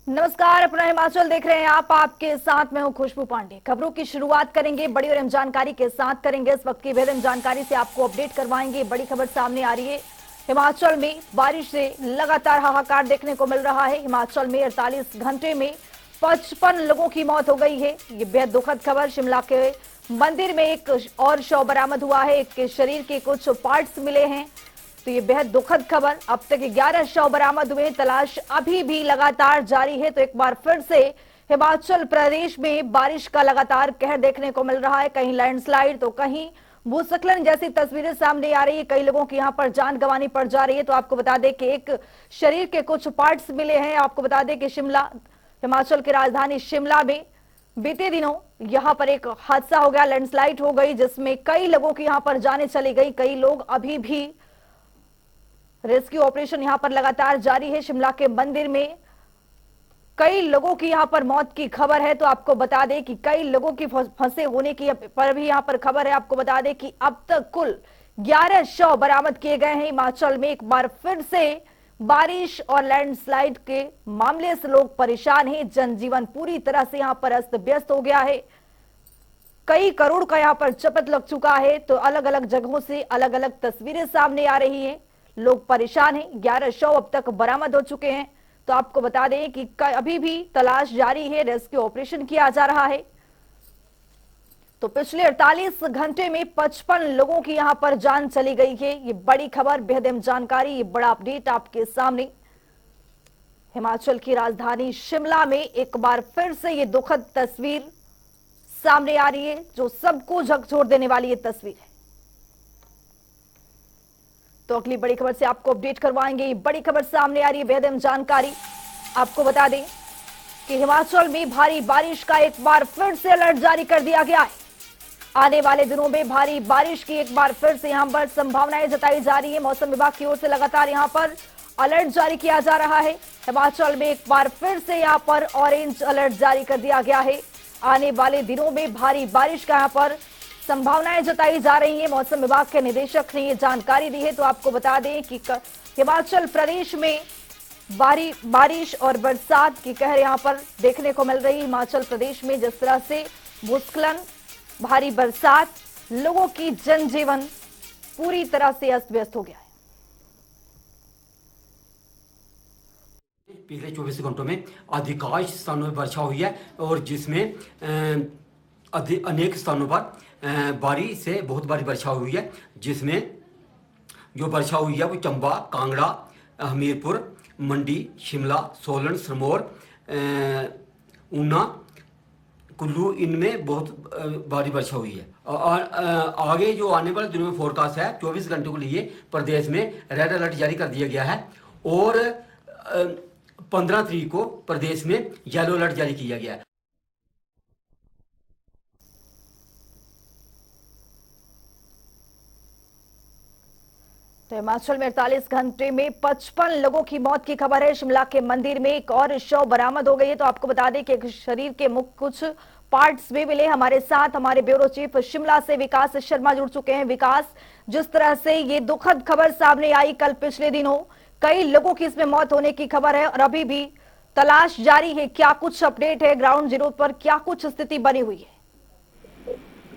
नमस्कार, अपना हिमाचल देख रहे हैं आप। आपके साथ मैं हूं खुशबू पांडे। खबरों की शुरुआत करेंगे बड़ी और अहम जानकारी के साथ करेंगे। इस वक्त की बेहद अहम जानकारी से आपको अपडेट करवाएंगे। बड़ी खबर सामने आ रही है। हिमाचल में बारिश से लगातार हाहाकार देखने को मिल रहा है। हिमाचल में 48 घंटे में 55 लोगों की मौत हो गई है। ये बेहद दुखद खबर। शिमला के मंदिर में एक और शव बरामद हुआ है। एक के शरीर के कुछ पार्ट्स मिले हैं। तो ये बेहद दुखद खबर। अब तक 11 शव बरामद हुए। तलाश अभी भी लगातार जारी है। तो एक बार फिर से हिमाचल प्रदेश में बारिश का लगातार कहर देखने को मिल रहा है। कहीं लैंडस्लाइड तो कहीं भूस्खलन जैसी तस्वीरें सामने आ रही है। कई लोगों की यहां पर जान गंवानी पड़ जा रही है। तो आपको बता दें कि एक शरीर के कुछ पार्ट्स मिले हैं। आपको बता दें कि शिमला, हिमाचल की राजधानी शिमला में बीते दिनों यहां पर एक हादसा हो गया, लैंडस्लाइड हो गई, जिसमें कई लोगों की यहां पर जानें चली गई। कई लोग अभी भी रेस्क्यू ऑपरेशन यहां पर लगातार जारी है। शिमला के मंदिर में कई लोगों की यहां पर मौत की खबर है। तो आपको बता दें कि कई लोगों की फंसे होने की पर भी यहां पर खबर है। आपको बता दें कि अब तक कुल 11 शव बरामद किए गए हैं। हिमाचल में एक बार फिर से बारिश और लैंडस्लाइड के मामले से लोग परेशान हैं। जनजीवन पूरी तरह से यहां पर अस्त व्यस्त हो गया है। कई करोड़ का यहां पर चपत लग चुका है। तो अलग अलग जगहों से अलग अलग तस्वीरें सामने आ रही हैं। लोग परेशान हैं। 11 शव अब तक बरामद हो चुके हैं। तो आपको बता दें कि अभी भी तलाश जारी है, रेस्क्यू ऑपरेशन किया जा रहा है। तो पिछले 48 घंटे में 55 लोगों की यहां पर जान चली गई है। ये बड़ी खबर, बेहद अहम जानकारी, ये बड़ा अपडेट आपके सामने। हिमाचल की राजधानी शिमला में एक बार फिर से ये दुखद तस्वीर सामने आ रही है, जो सबको झकझोर देने वाली ये तस्वीर है। तो अगली बड़ी खबर से आपको अपडेट करवाएंगे। ये बड़ी खबर सामने आ रही है, बेहद अहम जानकारी। आपको बता दें कि हिमाचल में भारी बारिश का एक बार फिर से अलर्ट जारी कर दिया गया है। आने वाले दिनों में भारी बारिश की एक बार फिर से यहां पर संभावनाएं जताई जा रही है। मौसम विभाग की ओर से लगातार यहां पर अलर्ट जारी किया जा रहा है। हिमाचल में एक बार फिर से यहां पर ऑरेंज अलर्ट जारी कर दिया गया है। आने वाले दिनों में भारी बारिश का यहां पर संभावनाएं जताई जा रही है। मौसम विभाग के निदेशक ने ये जानकारी दी है। तो आपको बता दें कि हिमाचल प्रदेश में बारिश और बरसात की कहर यहां पर देखने को मिल रही है। हिमाचल प्रदेश में जिस तरह से भूस्खलन, भारी बरसात, लोगों की जनजीवन पूरी तरह से अस्त व्यस्त हो गया है। पिछले 24 घंटों में अधिकांश स्थानों में वर्षा हुई है और जिसमें अनेक स्थानों पर भारी से बहुत भारी वर्षा हुई है। जिसमें जो वर्षा हुई है वो चंबा, कांगड़ा, हमीरपुर, मंडी, शिमला, सोलन, सिरमौर, ऊना, कुल्लू, इनमें बहुत भारी वर्षा हुई है। आगे जो आने वाले दिनों में फोरकास्ट है, 24 घंटों के लिए प्रदेश में रेड अलर्ट जारी कर दिया गया है और 15 तारीख को प्रदेश में येलो अलर्ट जारी किया गया है। तो हिमाचल में 48 घंटे में 55 लोगों की मौत की खबर है। शिमला के मंदिर में एक और शव बरामद हो गई है। तो आपको बता दें कि एक शरीर के मुख्य कुछ पार्ट्स भी मिले। हमारे साथ हमारे ब्यूरो चीफ शिमला से विकास शर्मा जुड़ चुके हैं। विकास, जिस तरह से ये दुखद खबर सामने आई कल पिछले दिनों, कई लोगों की इसमें मौत होने की खबर है और अभी भी तलाश जारी है। क्या कुछ अपडेट है ग्राउंड जीरो पर, क्या कुछ स्थिति बनी हुई है?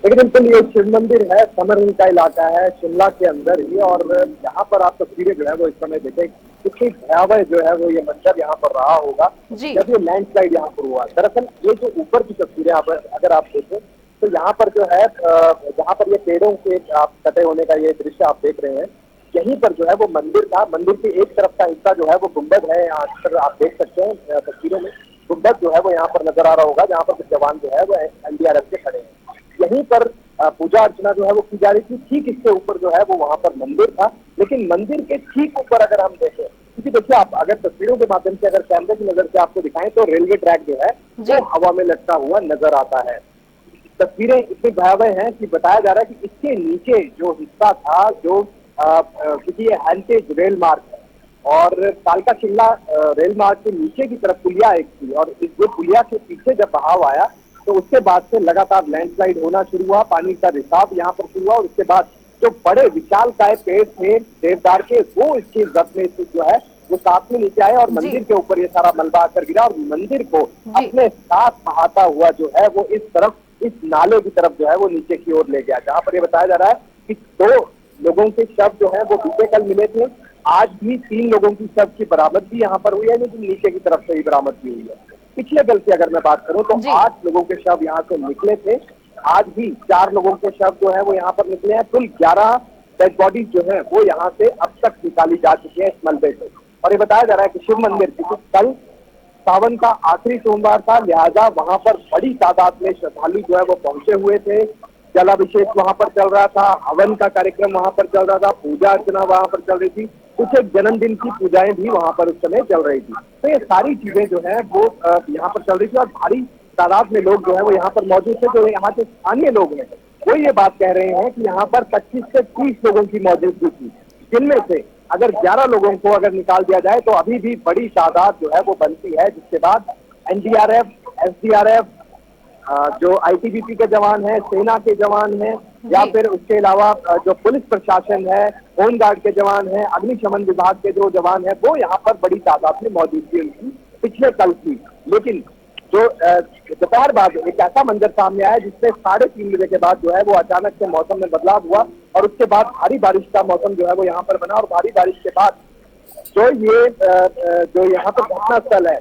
बिल्कुल, ये शिव मंदिर है, समर हिल का इलाका है शिमला के अंदर ही। और यहाँ पर आप तस्वीरें जो है वो इस समय देखें, कितनी भयावह जो है वो ये मंजर यहाँ पर रहा होगा जब ये लैंडस्लाइड यहाँ पर हुआ। दरअसल ये जो ऊपर की तस्वीरें यहाँ पर अगर आप देखें तो यहाँ पर जो है, यहाँ पर ये पेड़ों के आप कटे होने का ये दृश्य आप देख रहे हैं। यहीं पर जो है वो मंदिर था। मंदिर की एक तरफ का हिस्सा जो है वो गुंबद है, यहाँ पर आप देख सकते हैं तस्वीरों में गुंबद जो है वो यहाँ पर नजर आ रहा होगा, जहाँ पर कुछ जवान जो है वो एनडीआरएफ के खड़े हैं। यहीं पर पूजा अर्चना जो है वो की जा रही थी। ठीक इसके ऊपर जो है वो वहां पर मंदिर था, लेकिन मंदिर के ठीक ऊपर अगर हम देखें, क्योंकि देखिए आप अगर तस्वीरों के माध्यम से अगर कैमरे की नजर से आपको दिखाएं तो रेलवे ट्रैक जो है वो हवा में लटका हुआ नजर आता है। तस्वीरें इतनी भयावह हैं कि बताया जा रहा है कि इसके नीचे जो हिस्सा था, जो क्योंकि ये हेरिटेज रेल मार्ग है और कालका शिमला रेल मार्ग के नीचे की तरफ पुलिया एक थी, और इस जो पुलिया के पीछे जब बहाव आया तो उसके बाद से लगातार लैंडस्लाइड होना शुरू हुआ, पानी का रिसाव यहाँ पर शुरू हुआ और उसके बाद जो बड़े विशालकाय पेड़ थे देवदार के, वो इसकी जद में जो है वो साथ में नीचे आए और मंदिर के ऊपर ये सारा मलबा आकर गिरा और मंदिर को अपने साथ बहाता हुआ जो है वो इस तरफ, इस नाले की तरफ जो है वो नीचे की ओर ले गया, जहाँ पर ये बताया जा रहा है कि 2 लोगों के शव जो है वो बीते कल मिले थे। आज भी 3 लोगों की शव की बरामदगी यहाँ पर हुई है, लेकिन नीचे की तरफ से ही बरामदगी हुई है। पिछले कल की अगर मैं बात करूं तो 8 लोगों के शव यहाँ से निकले थे, आज भी 4 लोगों के शव जो है वो यहाँ पर निकले हैं। कुल 11 डेड बॉडीज जो है वो यहाँ से अब तक निकाली जा चुकी है इस मलबे से। और ये बताया जा रहा है कि शिव मंदिर क्योंकि कल सावन का आखिरी सोमवार था, लिहाजा वहां पर बड़ी तादाद में श्रद्धालु जो है वो पहुंचे हुए थे। जलाभिषेक वहां पर चल रहा था, हवन का कार्यक्रम वहां पर चल रहा था, पूजा अर्चना वहां पर चल रही थी, कुछ एक जन्मदिन की पूजाएं भी वहां पर उस समय चल रही थी। तो ये सारी चीजें जो है वो यहाँ पर चल रही थी और भारी तादाद में लोग जो है वो यहाँ पर मौजूद थे। जो यहाँ के स्थानीय लोग हैं वो ये बात कह रहे हैं कि यहाँ पर 25 से 30 लोगों की मौजूदगी थी, जिनमें से अगर 11 लोगों को अगर निकाल दिया जाए तो अभी भी बड़ी तादाद जो है वो बनती है, जिसके बाद एनडीआरएफ, एसडीआरएफ, जो आईटीबीपी के जवान हैं, सेना के जवान हैं, या फिर उसके अलावा जो पुलिस प्रशासन है, होमगार्ड के जवान हैं, अग्निशमन विभाग के जो जवान हैं, वो यहाँ पर बड़ी तादाद में मौजूद थी उनकी पिछले कल की। लेकिन जो दोपहर बाद एक ऐसा मंजर सामने आया जिससे 3:30 बजे के बाद जो है वो अचानक से मौसम में बदलाव हुआ और उसके बाद भारी बारिश का मौसम जो है वो यहाँ पर बना और भारी बारिश के बाद जो यहाँ पर घटना स्थल है,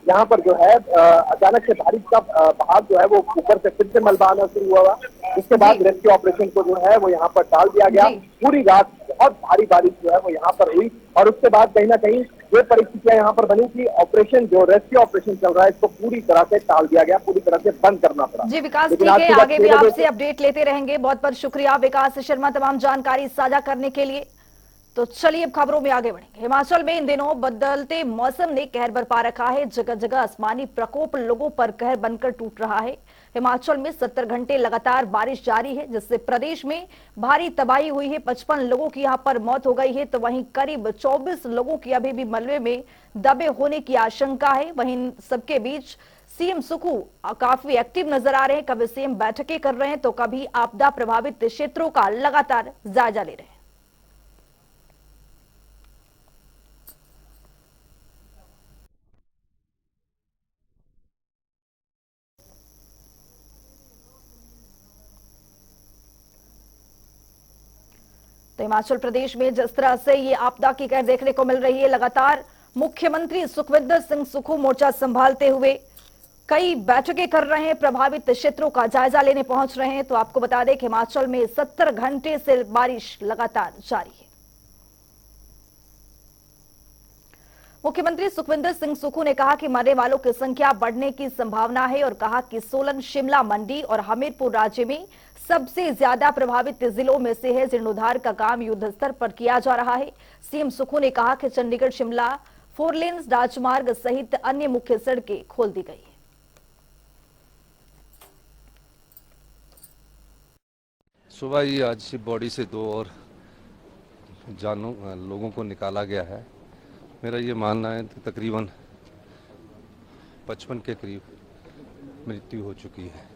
यहाँ पर जो है अचानक से बारिश का बहाव जो है वो ऊपर से फिर से मलबा आना शुरू हुआ। इसके बाद रेस्क्यू ऑपरेशन को जो है वो यहाँ पर टाल दिया गया। पूरी रात बहुत भारी बारिश जो है वो यहाँ पर हुई और उसके बाद कहीं ना कहीं ये परिस्थितियां यहाँ पर बनी कि ऑपरेशन जो रेस्क्यू ऑपरेशन चल रहा है इसको पूरी तरह से टाल दिया गया, पूरी तरह से बंद करना पड़ा। जी विकास, ठीक है, आगे भी आपसे अपडेट लेते रहेंगे। बहुत बहुत शुक्रिया विकास शर्मा तमाम जानकारी साझा करने के लिए। तो चलिए अब खबरों में आगे बढ़ेंगे। हिमाचल में इन दिनों बदलते मौसम ने कहर बरपा रखा है। जगह जगह आसमानी प्रकोप लोगों पर कहर बनकर टूट रहा है। हिमाचल में 70 घंटे लगातार बारिश जारी है, जिससे प्रदेश में भारी तबाही हुई है। 55 लोगों की यहां पर मौत हो गई है, तो वहीं करीब 24 लोगों की अभी भी मलबे में दबे होने की आशंका है। वहीं सबके बीच सीएम सुखू काफी एक्टिव नजर आ रहे हैं। कभी सीएम बैठकें कर रहे हैं तो कभी आपदा प्रभावित क्षेत्रों का लगातार जायजा ले रहे हैं। तो हिमाचल प्रदेश में जिस तरह से ये आपदा की कहर देखने को मिल रही है, लगातार मुख्यमंत्री सुखविंदर सिंह सुक्खू मोर्चा संभालते हुए कई बैठकें कर रहे हैं, प्रभावित क्षेत्रों का जायजा लेने पहुंच रहे हैं। तो आपको बता दें कि हिमाचल में 70 घंटे से बारिश लगातार जारी है। मुख्यमंत्री सुखविंदर सिंह सुक्खू ने कहा कि मरने वालों की संख्या बढ़ने की संभावना है और कहा कि सोलन, शिमला, मंडी और हमीरपुर राज्य में सबसे ज्यादा प्रभावित जिलों में से है। जीर्णोद्धार का काम युद्ध स्तर पर किया जा रहा है। सीएम सुक्खू ने कहा कि चंडीगढ़ शिमला 4 लेन राजमार्ग सहित अन्य मुख्य सड़कें खोल दी गई है। सुबह ही आज बॉडी से 2 और लोगों को निकाला गया है। मेरा ये मानना है कि तकरीबन 55 के करीब मृत्यु हो चुकी है।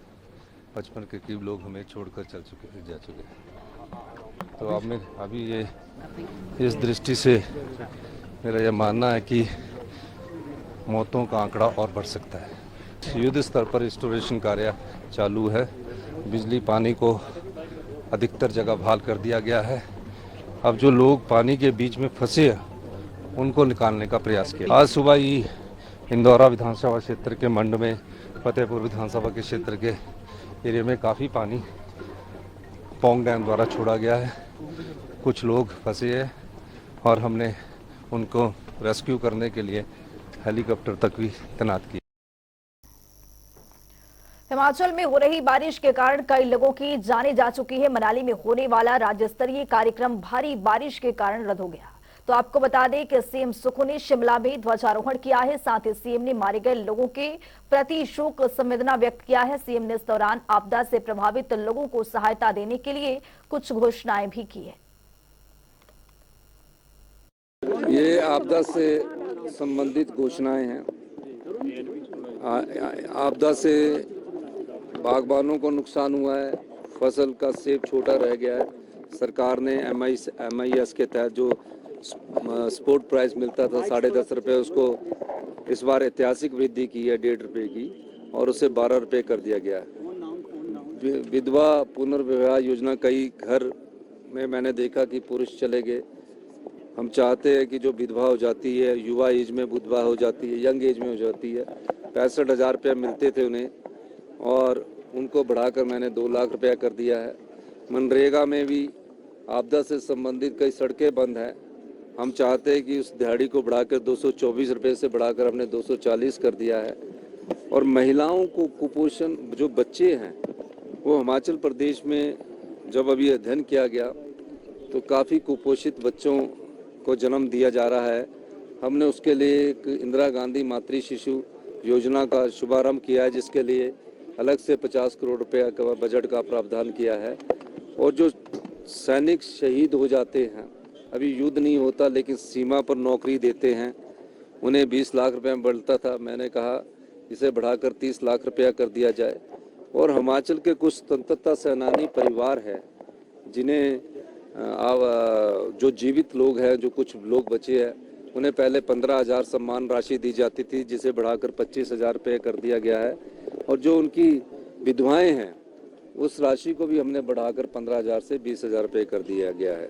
55 के करीब लोग हमें छोड़कर जा चुके हैं। तो अब मैं अभी ये इस दृष्टि से मेरा यह मानना है कि मौतों का आंकड़ा और बढ़ सकता है। युद्ध स्तर पर रिस्टोरेशन कार्य चालू है। बिजली पानी को अधिकतर जगह बहाल कर दिया गया है। अब जो लोग पानी के बीच में फंसे हैं उनको निकालने का प्रयास किया। आज सुबह ही इंदौरा विधानसभा क्षेत्र के मंड में, फतेहपुर विधानसभा के क्षेत्र के एरिया में काफ़ी पानी पौंग डैम द्वारा छोड़ा गया है। कुछ लोग फंसे हैं और हमने उनको रेस्क्यू करने के लिए हेलीकॉप्टर तक भी तैनात किया। हिमाचल में हो रही बारिश के कारण कई लोगों की जानें जा चुकी है। मनाली में होने वाला राज्य स्तरीय कार्यक्रम भारी बारिश के कारण रद्द हो गया। तो आपको बता दें कि सीएम सुक्खू ने शिमला में ध्वजारोहण किया है। साथ ही सीएम ने मारे गए लोगों के प्रति शोक संवेदना व्यक्त किया है। सीएम ने इस दौरान आपदा से प्रभावित लोगों को सहायता देने के लिए कुछ घोषणाएं भी की है। ये आपदा से संबंधित घोषणाएं हैं। आपदा से बागबानों को नुकसान हुआ है, फसल का सेब छोटा रह गया है। सरकार ने MIS के तहत जो स्पोर्ट प्राइज मिलता था 10.5 रुपये, उसको इस बार ऐतिहासिक वृद्धि की है 1.5 रुपये की, और उसे 12 रुपये कर दिया गया है। विधवा पुनर्विवाह योजना, कई घर में मैंने देखा कि पुरुष चले गए। हम चाहते हैं कि जो विधवा हो जाती है, युवा एज में विधवा हो जाती है, यंग एज में हो जाती है, 65,000 रुपये मिलते थे उन्हें, और उनको बढ़ाकर मैंने 2 लाख रुपया कर दिया है। मनरेगा में भी आपदा से संबंधित कई सड़कें बंद हैं, हम चाहते हैं कि उस दिहाड़ी को बढ़ाकर 224 रुपये से बढ़ाकर हमने 240 कर दिया है। और महिलाओं को कुपोषण, जो बच्चे हैं वो हिमाचल प्रदेश में जब अभी अध्ययन किया गया तो काफ़ी कुपोषित बच्चों को जन्म दिया जा रहा है। हमने उसके लिए एक इंदिरा गांधी मातृ शिशु योजना का शुभारंभ किया है, जिसके लिए अलग से 50 करोड़ रुपये का बजट का प्रावधान किया है। और जो सैनिक शहीद हो जाते हैं, अभी युद्ध नहीं होता लेकिन सीमा पर नौकरी देते हैं, उन्हें 20 लाख रुपये में बढ़ता था, मैंने कहा इसे बढ़ाकर 30 लाख रुपया कर दिया जाए। और हिमाचल के कुछ स्वतंत्रता सेनानी परिवार है जिन्हें जो जीवित लोग हैं, जो कुछ लोग बचे हैं, उन्हें पहले 15,000 सम्मान राशि दी जाती थी, जिसे बढ़ाकर 25,000 रुपये कर दिया गया है। और जो उनकी विधवाएं हैं उस राशि को भी हमने बढ़ाकर 15,000 से 20,000 रुपये कर दिया गया है।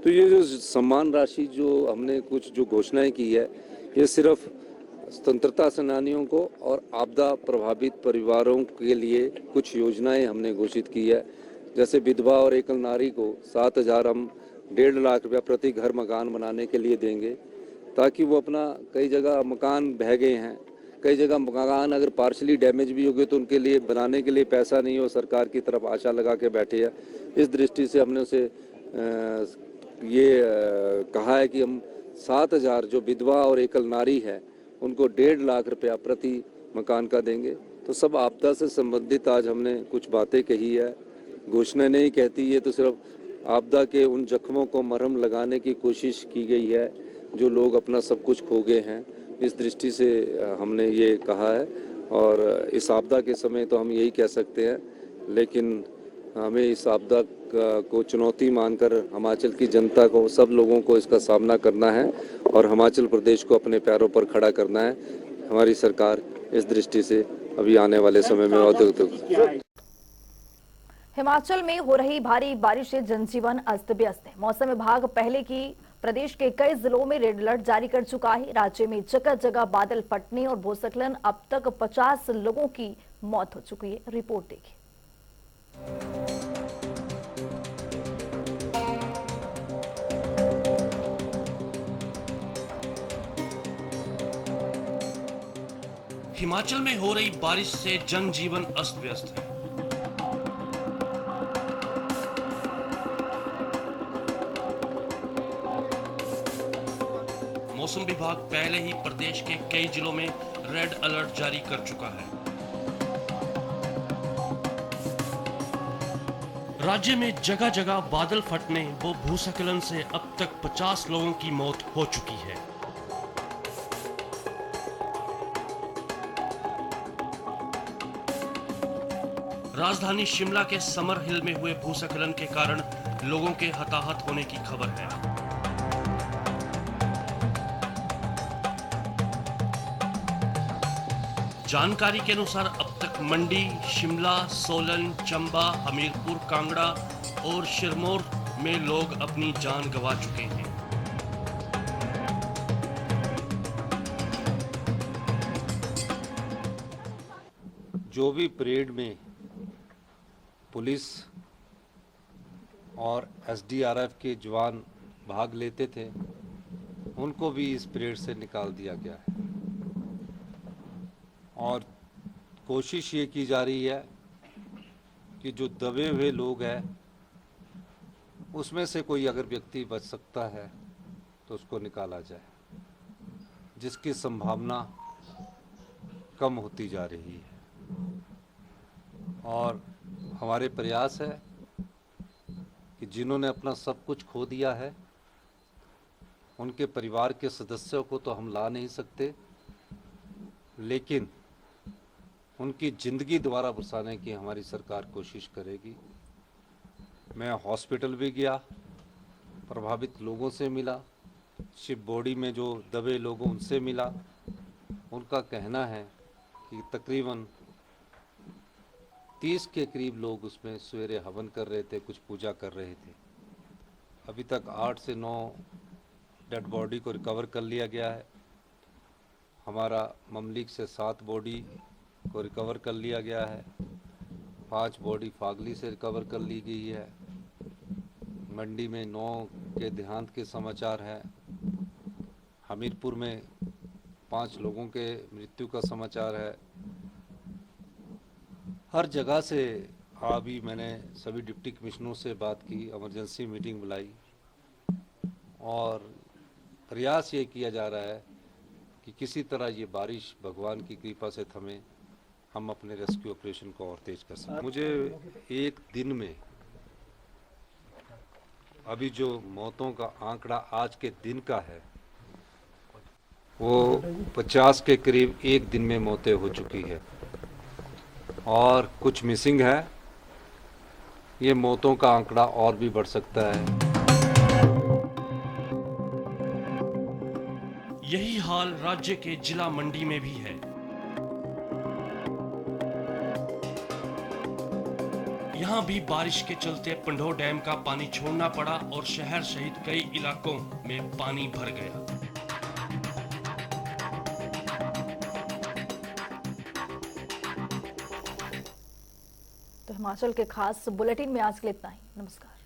तो ये जो सम्मान राशि जो हमने कुछ जो घोषणाएं की है, ये सिर्फ स्वतंत्रता सेनानियों को और आपदा प्रभावित परिवारों के लिए कुछ योजनाएं हमने घोषित की है। जैसे विधवा और एकल नारी को 7,000 हम 1.5 लाख रुपया प्रति घर मकान बनाने के लिए देंगे, ताकि वो अपना, कई जगह मकान बह गए हैं, कई जगह मकान अगर पार्शली डैमेज भी हो गए तो उनके लिए बनाने के लिए पैसा नहीं हो, सरकार की तरफ आशा लगा के बैठे हैं। इस दृष्टि से हमने उसे कहा है कि हम 7,000 जो विधवा और एकल नारी है उनको 1.5 लाख रुपया प्रति मकान का देंगे। तो सब आपदा से संबंधित आज हमने कुछ बातें कही है, घोषणा नहीं कहती, ये तो सिर्फ आपदा के उन जख्मों को मरहम लगाने की कोशिश की गई है जो लोग अपना सब कुछ खो गए हैं। इस दृष्टि से हमने ये कहा है, और इस आपदा के समय तो हम यही कह सकते हैं, लेकिन हमें इस आपदा को चुनौती मानकर हिमाचल की जनता को, सब लोगों को इसका सामना करना है और हिमाचल प्रदेश को अपने पैरों पर खड़ा करना है। हमारी सरकार इस दृष्टि से अभी आने वाले समय में औद्योगिक। हिमाचल में हो रही भारी बारिश से जनजीवन अस्त व्यस्त है। मौसम विभाग पहले की प्रदेश के कई जिलों में रेड अलर्ट जारी कर चुका है। राज्य में जगह जगह बादल फटने और भूस्खलन, अब तक 50 लोगों की मौत हो चुकी है। रिपोर्ट देखिए। हिमाचल में हो रही बारिश से जनजीवन अस्त व्यस्त है। मौसम विभाग पहले ही प्रदेश के कई जिलों में रेड अलर्ट जारी कर चुका है। राज्य में जगह जगह बादल फटने व भूस्खलन से अब तक 50 लोगों की मौत हो चुकी है। राजधानी शिमला के समर हिल में हुए भूस्खलन के कारण लोगों के हताहत होने की खबर है। जानकारी के अनुसार अब तक मंडी, शिमला, सोलन, चंबा, हमीरपुर, कांगड़ा और सिरमौर में लोग अपनी जान गंवा चुके हैं। जो भी परेड में पुलिस और एसडीआरएफ के जवान भाग लेते थे, उनको भी इस परेड से निकाल दिया गया है। और कोशिश ये की जा रही है कि जो दबे हुए लोग हैं उसमें से कोई अगर व्यक्ति बच सकता है तो उसको निकाला जाए, जिसकी संभावना कम होती जा रही है। और हमारे प्रयास है कि जिन्होंने अपना सब कुछ खो दिया है उनके परिवार के सदस्यों को तो हम ला नहीं सकते, लेकिन उनकी ज़िंदगी दोबारा बसाने की हमारी सरकार कोशिश करेगी। मैं हॉस्पिटल भी गया, प्रभावित लोगों से मिला, शिप बॉडी में जो दबे लोगों उनसे मिला। उनका कहना है कि तकरीबन 30 के करीब लोग उसमें सवेरे हवन कर रहे थे, कुछ पूजा कर रहे थे। अभी तक 8 से 9 डेड बॉडी को रिकवर कर लिया गया है। हमारा ममलिक से 7 बॉडी को रिकवर कर लिया गया है। 5 बॉडी फागली से रिकवर कर ली गई है। मंडी में 9 के देहांत के समाचार है। हमीरपुर में 5 लोगों के मृत्यु का समाचार है। हर जगह से अभी मैंने सभी डिप्टी कमिश्नरों से बात की, इमरजेंसी मीटिंग बुलाई और प्रयास ये किया जा रहा है कि किसी तरह ये बारिश भगवान की कृपा से थमे, हम अपने रेस्क्यू ऑपरेशन को और तेज कर सकें। मुझे एक दिन में अभी जो मौतों का आंकड़ा आज के दिन का है वो 50 के करीब एक दिन में मौतें हो चुकी है और कुछ मिसिंग है। ये मौतों का आंकड़ा और भी बढ़ सकता है। यही हाल राज्य के जिला मंडी में भी है। यहाँ भी बारिश के चलते पंडोह डैम का पानी छोड़ना पड़ा और शहर सहित कई इलाकों में पानी भर गया। तो हिमाचल के खास बुलेटिन में आज के लिए इतना ही। नमस्कार।